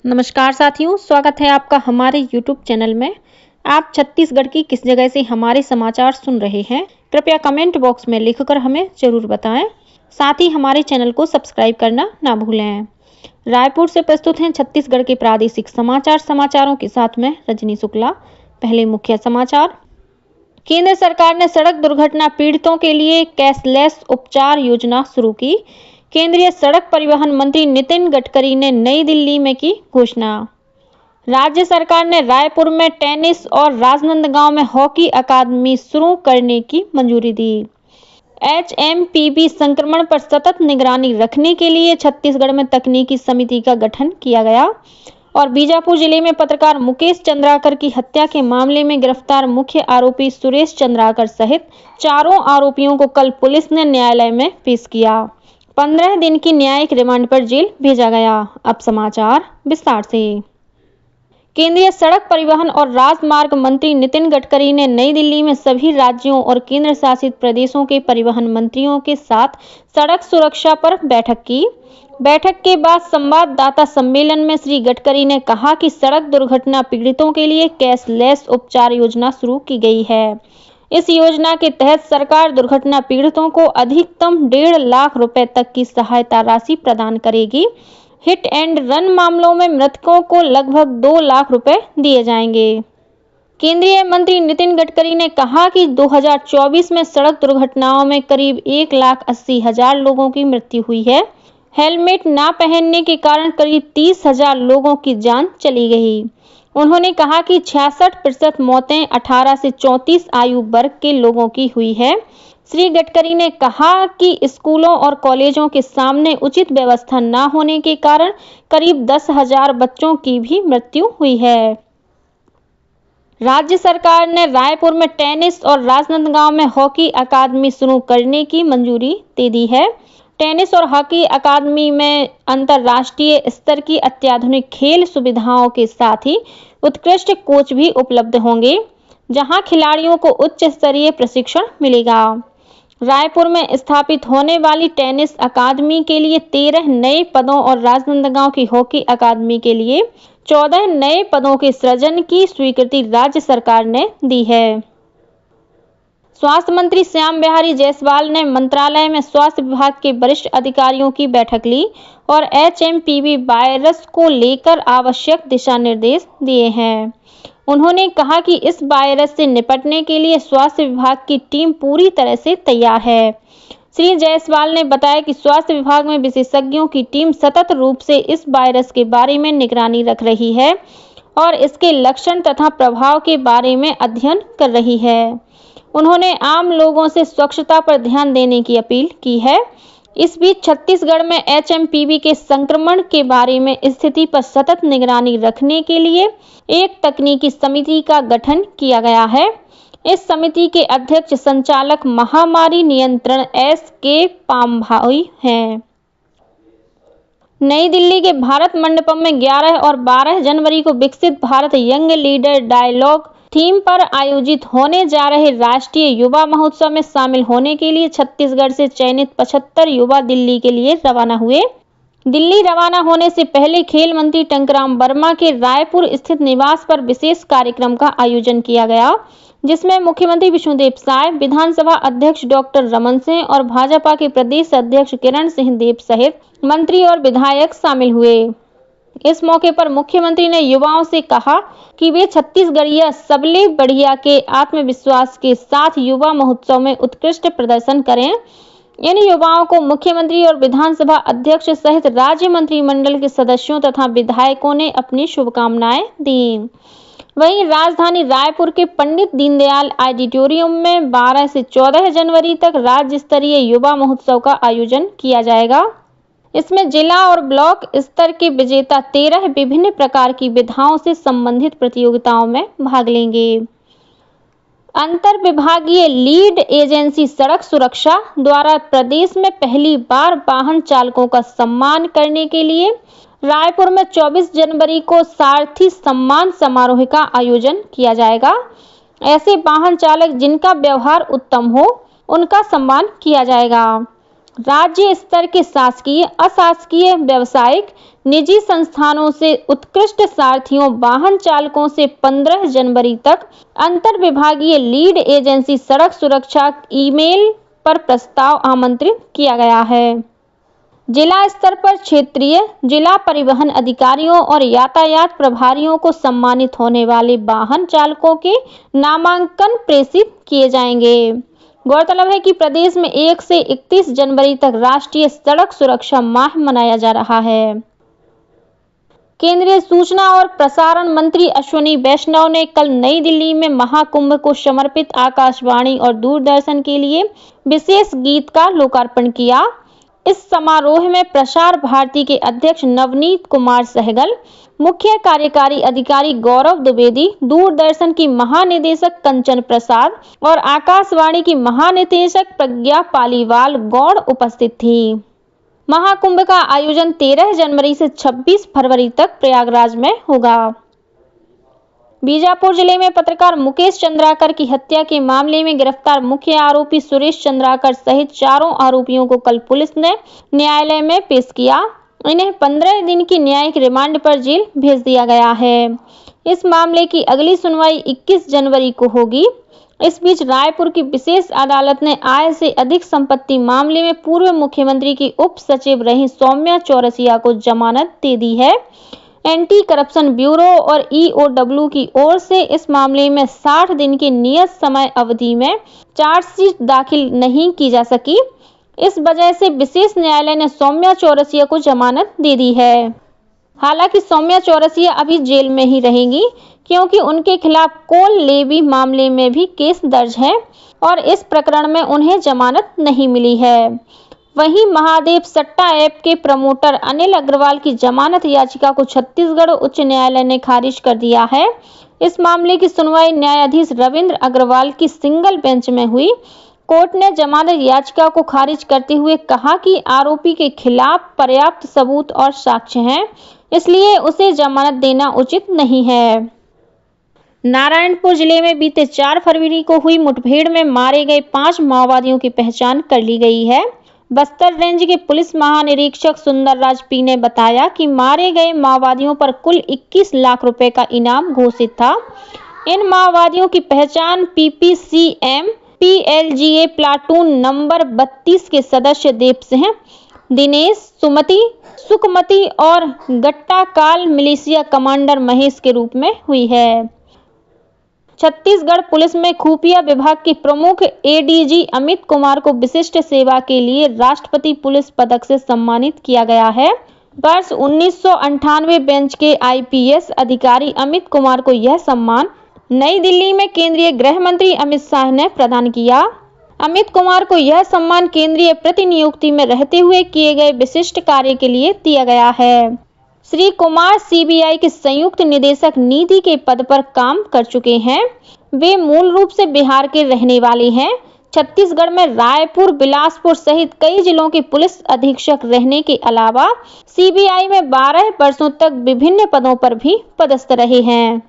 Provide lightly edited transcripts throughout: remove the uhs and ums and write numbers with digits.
नमस्कार साथियों, स्वागत है आपका हमारे YouTube चैनल में। आप छत्तीसगढ़ की किस जगह से हमारे समाचार सुन रहे हैं, कृपया कमेंट बॉक्स में लिखकर हमें ज़रूर बताएं। साथ ही हमारे चैनल को सब्सक्राइब करना ना भूलें। रायपुर से प्रस्तुत हैं छत्तीसगढ़ के प्रादेशिक समाचारों के साथ में रजनी शुक्ला। पहले मुख्य समाचार। केंद्र सरकार ने सड़क दुर्घटना पीड़ितों के लिए कैशलेस उपचार योजना शुरू की। केंद्रीय सड़क परिवहन मंत्री नितिन गडकरी ने नई दिल्ली में की घोषणा। राज्य सरकार ने रायपुर में टेनिस और राजनांदगांव में हॉकी अकादमी शुरू करने की मंजूरी दी। एचएमपीवी संक्रमण पर सतत निगरानी रखने के लिए छत्तीसगढ़ में तकनीकी समिति का गठन किया गया। और बीजापुर जिले में पत्रकार मुकेश चंद्राकर की हत्या के मामले में गिरफ्तार मुख्य आरोपी सुरेश चंद्राकर सहित चारों आरोपियों को कल पुलिस ने न्यायालय में पेश किया। 15 दिन की न्यायिक रिमांड पर जेल भेजा गया। अब समाचार विस्तार से। केंद्रीय सड़क परिवहन और राजमार्ग मंत्री नितिन गडकरी ने नई दिल्ली में सभी राज्यों और केंद्र शासित प्रदेशों के परिवहन मंत्रियों के साथ सड़क सुरक्षा पर बैठक की। बैठक के बाद संवाददाता सम्मेलन में श्री गडकरी ने कहा कि सड़क दुर्घटना पीड़ितों के लिए कैशलेस उपचार योजना शुरू की गई है। इस योजना के तहत सरकार दुर्घटना पीड़ितों को अधिकतम 1.5 लाख रुपए तक की सहायता राशि प्रदान करेगी। हिट एंड रन मामलों में मृतकों को लगभग 2 लाख रुपए दिए जाएंगे। केंद्रीय मंत्री नितिन गडकरी ने कहा कि 2024 में सड़क दुर्घटनाओं में करीब 1,80,000 लोगों की मृत्यु हुई है। हेलमेट ना पहनने के कारण करीब 30,000 लोगों की जान चली गई। उन्होंने कहा कि 66% मौतें 18 से 34 आयु वर्ग के लोगों की हुई है। श्री गडकरी ने कहा कि स्कूलों और कॉलेजों के सामने उचित व्यवस्था न होने के कारण करीब 10,000 बच्चों की भी मृत्यु हुई है। राज्य सरकार ने रायपुर में टेनिस और राजनांदगांव में हॉकी अकादमी शुरू करने की मंजूरी दे दी है। टेनिस और हॉकी अकादमी में अंतर्राष्ट्रीय स्तर की अत्याधुनिक खेल सुविधाओं के साथ ही उत्कृष्ट कोच भी उपलब्ध होंगे, जहां खिलाड़ियों को उच्च स्तरीय प्रशिक्षण मिलेगा। रायपुर में स्थापित होने वाली टेनिस अकादमी के लिए 13 नए पदों और राजनांदगांव की हॉकी अकादमी के लिए 14 नए पदों के सृजन की स्वीकृति राज्य सरकार ने दी है। स्वास्थ्य मंत्री श्याम बिहारी जायसवाल ने मंत्रालय में स्वास्थ्य विभाग के वरिष्ठ अधिकारियों की बैठक ली और एचएमपीवी वायरस को लेकर आवश्यक दिशा निर्देश दिए हैं। उन्होंने कहा कि इस वायरस से निपटने के लिए स्वास्थ्य विभाग की टीम पूरी तरह से तैयार है। श्री जायसवाल ने बताया कि स्वास्थ्य विभाग में विशेषज्ञों की टीम सतत रूप से इस वायरस के बारे में निगरानी रख रही है और इसके लक्षण तथा प्रभाव के बारे में अध्ययन कर रही है। उन्होंने आम लोगों से स्वच्छता पर ध्यान देने की अपील की है। इस बीच छत्तीसगढ़ में एचएमपीवी के संक्रमण के बारे में स्थिति पर सतत निगरानी रखने के लिए एक तकनीकी समिति का गठन किया गया है। इस समिति के अध्यक्ष संचालक महामारी नियंत्रण एस.के. पामभाई हैं। नई दिल्ली के भारत मंडपम में 11 और 12 जनवरी को Viksit Bharat young leader dialogue theme पर आयोजित होने जा रहे राष्ट्रीय युवा महोत्सव में शामिल होने के लिए छत्तीसगढ़ से चयनित 75 युवा दिल्ली के लिए रवाना हुए। दिल्ली रवाना होने से पहले खेल मंत्री टंकराम वर्मा के रायपुर स्थित निवास पर विशेष कार्यक्रम का आयोजन किया गया, जिसमें मुख्यमंत्री विष्णुदेव साय, विधानसभा अध्यक्ष डॉक्टर रमन सिंह और भाजपा के प्रदेश अध्यक्ष किरण सिंह देव सहित मंत्री और विधायक शामिल हुए। इस मौके पर मुख्यमंत्री ने युवाओं से कहा कि वे छत्तीसगढ़िया सबले बढ़िया के आत्मविश्वास के साथ युवा महोत्सव में उत्कृष्ट प्रदर्शन करें। इन युवाओं को मुख्यमंत्री और विधानसभा अध्यक्ष सहित राज्य मंत्रिमंडल के सदस्यों तथा विधायकों ने अपनी शुभकामनाएं दी। वहीं राजधानी रायपुर के पंडित दीनदयाल ऑडिटोरियम में 12 से 14 जनवरी तक राज्य स्तरीय युवा महोत्सव का आयोजन किया जाएगा। इसमें जिला और ब्लॉक स्तर के विजेता 13 विभिन्न प्रकार की विधाओं से संबंधित प्रतियोगिताओं में भाग लेंगे। अंतर विभागीय लीड एजेंसी सड़क सुरक्षा द्वारा प्रदेश में पहली बार वाहन चालकों का सम्मान करने के लिए रायपुर में 24 जनवरी को सारथी सम्मान समारोह का आयोजन किया जाएगा। ऐसे वाहन चालक जिनका व्यवहार उत्तम हो, उनका सम्मान किया जाएगा। राज्य स्तर के शासकीय, अशासकीय, व्यावसायिक, निजी संस्थानों से उत्कृष्ट सारथियों, वाहन चालकों से 15 जनवरी तक अंतर विभागीय लीड एजेंसी सड़क सुरक्षा ईमेल पर प्रस्ताव आमंत्रित किया गया है। जिला स्तर पर क्षेत्रीय जिला परिवहन अधिकारियों और यातायात प्रभारियों को सम्मानित होने वाले वाहन चालकों के नामांकन प्रेषित किए जाएंगे। गौरतलब है कि प्रदेश में 1 से 31 जनवरी तक राष्ट्रीय सड़क सुरक्षा माह मनाया जा रहा है। केंद्रीय सूचना और प्रसारण मंत्री अश्विनी वैष्णव ने कल नई दिल्ली में महाकुंभ को समर्पित आकाशवाणी और दूरदर्शन के लिए विशेष गीत का लोकार्पण किया। इस समारोह में प्रसार भारती के अध्यक्ष नवनीत कुमार सहगल, मुख्य कार्यकारी अधिकारी गौरव द्विवेदी, दूरदर्शन की महानिदेशक कंचन प्रसाद और आकाशवाणी की महानिदेशक प्रज्ञा पालीवाल गौड़ उपस्थित थी। महाकुंभ का आयोजन 13 जनवरी से 26 फरवरी तक प्रयागराज में होगा। बीजापुर जिले में पत्रकार मुकेश चंद्राकर की हत्या के मामले में गिरफ्तार मुख्य आरोपी सुरेश चंद्राकर सहित 4 आरोपियों को कल पुलिस ने न्यायालय में पेश किया। इन्हें 15 दिन की न्यायिक रिमांड पर जेल भेज दिया गया है। इस मामले की अगली सुनवाई 21 जनवरी को होगी। इस बीच रायपुर की विशेष अदालत ने आय से अधिक संपत्ति मामले में पूर्व मुख्यमंत्री की उप सचिव रही सौम्या चौरसिया को जमानत दे दी है। एंटी करप्शन ब्यूरो और ईओडब्ल्यू की ओर से इस मामले में 60 दिन की नियत समय अवधि में चार्जशीट दाखिल नहीं की जा सकी। इस वजह से विशेष न्यायालय ने सौम्या चौरसिया को जमानत दे दी है। हालांकि सौम्या चौरसिया अभी जेल में ही रहेंगी क्योंकि उनके खिलाफ कोल लेवी मामले में भी केस दर्ज है और इस प्रकरण में उन्हें जमानत नहीं मिली है। वहीं महादेव सट्टा ऐप के प्रमोटर अनिल अग्रवाल की जमानत याचिका को छत्तीसगढ़ उच्च न्यायालय ने खारिज कर दिया है। इस मामले की सुनवाई न्यायाधीश रविंद्र अग्रवाल की सिंगल बेंच में हुई। कोर्ट ने जमानत याचिका को खारिज करते हुए कहा कि आरोपी के खिलाफ पर्याप्त सबूत और साक्ष्य हैं, इसलिए उसे जमानत देना उचित नहीं है। नारायणपुर जिले में बीते 4 फरवरी को हुई मुठभेड़ में मारे गए 5 माओवादियों की पहचान कर ली गई है। बस्तर रेंज के पुलिस महानिरीक्षक सुंदरराज पी ने बताया कि मारे गए माओवादियों पर कुल 21 लाख रुपए का इनाम घोषित था। इन माओवादियों की पहचान पीपीसीएम पीएलजीए प्लाटून नंबर 32 के सदस्य देव सिंह, दिनेश, सुमति, सुकमति और गट्टा काल मिलिशिया कमांडर महेश के रूप में हुई है। छत्तीसगढ़ पुलिस में खुफिया विभाग के प्रमुख एडीजी अमित कुमार को विशिष्ट सेवा के लिए राष्ट्रपति पुलिस पदक से सम्मानित किया गया है। वर्ष 1998 बेंच के आईपीएस अधिकारी अमित कुमार को यह सम्मान नई दिल्ली में केंद्रीय गृह मंत्री अमित शाह ने प्रदान किया। अमित कुमार को यह सम्मान केंद्रीय प्रतिनियुक्ति में रहते हुए किए गए विशिष्ट कार्य के लिए दिया गया है। श्री कुमार सीबीआई के संयुक्त निदेशक निधि के पद पर काम कर चुके हैं। वे मूल रूप से बिहार के रहने वाले हैं। छत्तीसगढ़ में रायपुर, बिलासपुर सहित कई जिलों के पुलिस अधीक्षक रहने के अलावा सीबीआई में 12 वर्षों तक विभिन्न पदों पर भी पदस्थ रहे हैं।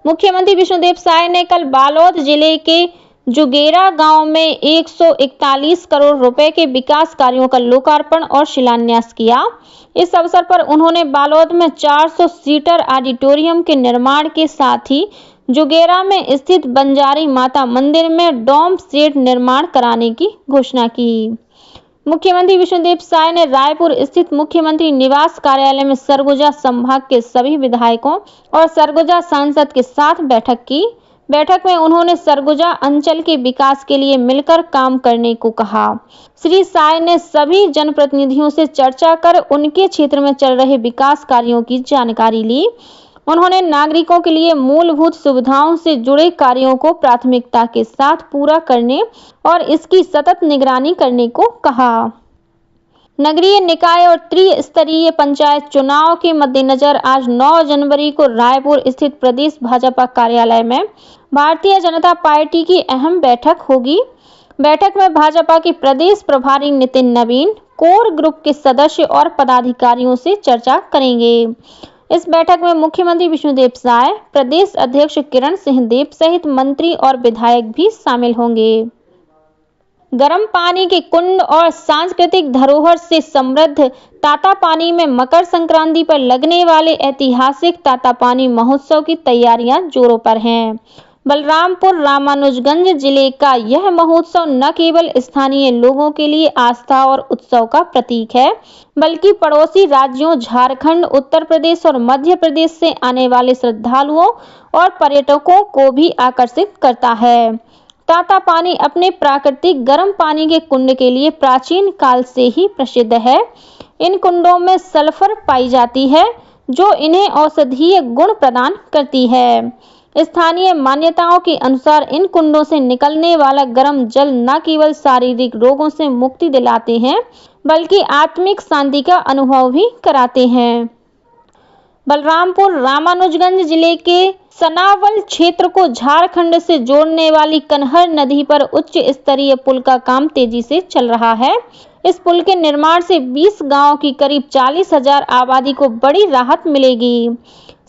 मुख्यमंत्री विष्णुदेव साय ने कल बालोद जिले के जुगेरा गांव में 141 करोड़ रुपए के विकास कार्यों का लोकार्पण और शिलान्यास किया। इस अवसर पर उन्होंने बालोद में 400 सीटर ऑडिटोरियम के निर्माण के साथ ही जुगेरा में स्थित बंजारी माता मंदिर में डोम सेट निर्माण कराने की घोषणा की। मुख्यमंत्री विष्णुदेव साय ने रायपुर स्थित मुख्यमंत्री निवास कार्यालय में सरगुजा संभाग के सभी विधायकों और सरगुजा सांसद के साथ बैठक की। बैठक में उन्होंने सरगुजा अंचल के विकास के लिए मिलकर काम करने को कहा। श्री साय ने सभी जनप्रतिनिधियों से चर्चा कर उनके क्षेत्र में चल रहे विकास कार्यों की जानकारी ली। उन्होंने नागरिकों के लिए मूलभूत सुविधाओं से जुड़े कार्यों को प्राथमिकता के साथ पूरा करने और इसकी सतत निगरानी करने को कहा। नगरीय निकाय और त्रिस्तरीय पंचायत चुनाव के मद्देनजर आज 9 जनवरी को रायपुर स्थित प्रदेश भाजपा कार्यालय में भारतीय जनता पार्टी की अहम बैठक होगी। बैठक में भाजपा के प्रदेश प्रभारी नितिन नवीन कोर ग्रुप के सदस्य और पदाधिकारियों से चर्चा करेंगे। इस बैठक में मुख्यमंत्री विष्णुदेव साय, प्रदेश अध्यक्ष किरण सिंह देव सहित मंत्री और विधायक भी शामिल होंगे। गर्म पानी के कुंड और सांस्कृतिक धरोहर से समृद्ध तातापानी में मकर संक्रांति पर लगने वाले ऐतिहासिक तातापानी महोत्सव की तैयारियां जोरों पर हैं। बलरामपुर रामानुजगंज जिले का यह महोत्सव न केवल स्थानीय लोगों के लिए आस्था और उत्सव का प्रतीक है, बल्कि पड़ोसी राज्यों झारखंड, उत्तर प्रदेश और मध्य प्रदेश से आने वाले श्रद्धालुओं और पर्यटकों को भी आकर्षित करता है। तातापानी अपने प्राकृतिक गर्म पानी के कुंड के लिए प्राचीन काल से ही प्रसिद्ध है। इन कुंडों में सल्फर पाई जाती है, जो इन्हें औषधीय गुण प्रदान करती है। स्थानीय मान्यताओं के अनुसार इन कुंडों से निकलने वाला गर्म जल न केवल शारीरिक रोगों से मुक्ति दिलाते हैं, बल्कि आत्मिक शांति का अनुभव भी कराते हैं। बलरामपुर रामानुजगंज जिले के सनावल क्षेत्र को झारखंड से जोड़ने वाली कनहर नदी पर उच्च स्तरीय पुल का काम तेजी से चल रहा है। इस पुल के निर्माण से 20 गांवों की करीब 40,000 आबादी को बड़ी राहत मिलेगी।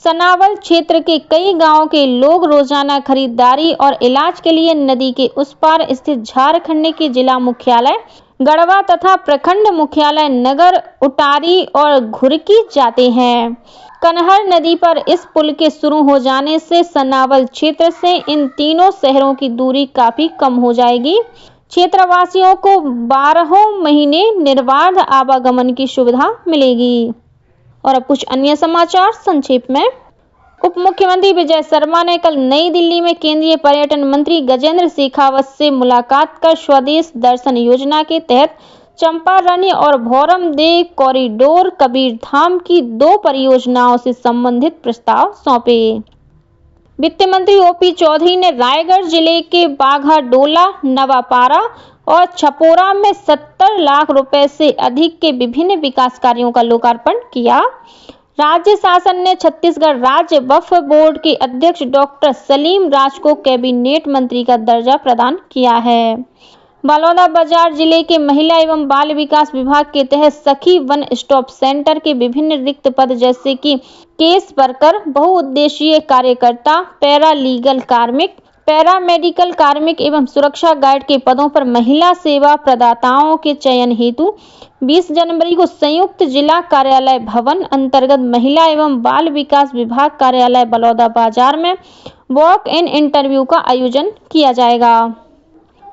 सनावल क्षेत्र के कई गांवों के लोग रोजाना खरीदारी और इलाज के लिए नदी के उस पार स्थित झारखंड के जिला मुख्यालय गढ़वा तथा प्रखंड मुख्यालय नगर उटारी और घुरकी जाते हैं। कनहर नदी पर इस पुल के शुरू हो जाने से सनावल क्षेत्र से इन तीनों शहरों की दूरी काफी कम हो जाएगी। क्षेत्रवासियों को 12 महीने निर्बाध आवागमन की सुविधा मिलेगी। और अब कुछ अन्य समाचार संक्षेप में। उप मुख्यमंत्री विजय शर्मा ने कल नई दिल्ली में केंद्रीय पर्यटन मंत्री गजेंद्र शेखावत से मुलाकात कर स्वदेश दर्शन योजना के तहत चंपारण और भौरमदेव कॉरिडोर कबीरधाम की 2 परियोजनाओं से संबंधित प्रस्ताव सौंपे। वित्त मंत्री ओपी चौधरी ने रायगढ़ जिले के बाघाडोला, नवापारा और छपोरा में 70 लाख रुपए से अधिक के विभिन्न विकास कार्यों का लोकार्पण किया। राज्य शासन ने छत्तीसगढ़ राज्य वक्फ बोर्ड के अध्यक्ष डॉक्टर सलीम राज को कैबिनेट मंत्री का दर्जा प्रदान किया है। बलौदाबाजार जिले के महिला एवं बाल विकास विभाग के तहत सखी वन स्टॉप सेंटर के विभिन्न रिक्त पद जैसे कि केस वर्कर, बहुउद्देशीय कार्यकर्ता, पैरा लीगल कार्मिक, पैरामेडिकल कार्मिक एवं सुरक्षा गार्ड के पदों पर महिला सेवा प्रदाताओं के चयन हेतु 20 जनवरी को संयुक्त जिला कार्यालय भवन अंतर्गत महिला एवं बाल विकास विभाग कार्यालय बलौदाबाजार में वॉक इन इंटरव्यू का आयोजन किया जाएगा।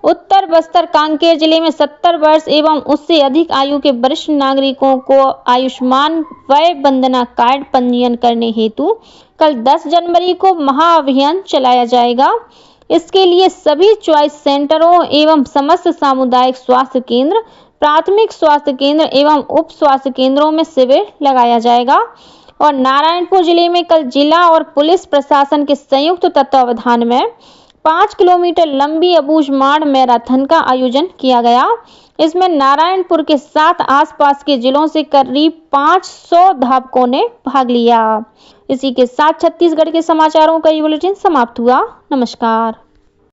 उत्तर बस्तर कांकेर जिले में 70 वर्ष एवं उससे अधिक आयु के वरिष्ठ नागरिकों को आयुष्मान वय वंदना कार्ड पंजीयन करने हेतु कल 10 जनवरी को महाअभियान चलाया जाएगा। इसके लिए सभी चॉइस सेंटरों एवं समस्त सामुदायिक स्वास्थ्य केंद्र, प्राथमिक स्वास्थ्य केंद्र एवं उप स्वास्थ्य केंद्रों में शिविर लगाया जाएगा। और नारायणपुर जिले में कल जिला और पुलिस प्रशासन के संयुक्त तत्वावधान में 5 किलोमीटर लंबी अबूझमाड़ मैराथन का आयोजन किया गया। इसमें नारायणपुर के साथ आसपास के जिलों से करीब 500 धावकों ने भाग लिया। इसी के साथ छत्तीसगढ़ के समाचारों का ये बुलेटिन समाप्त हुआ। नमस्कार।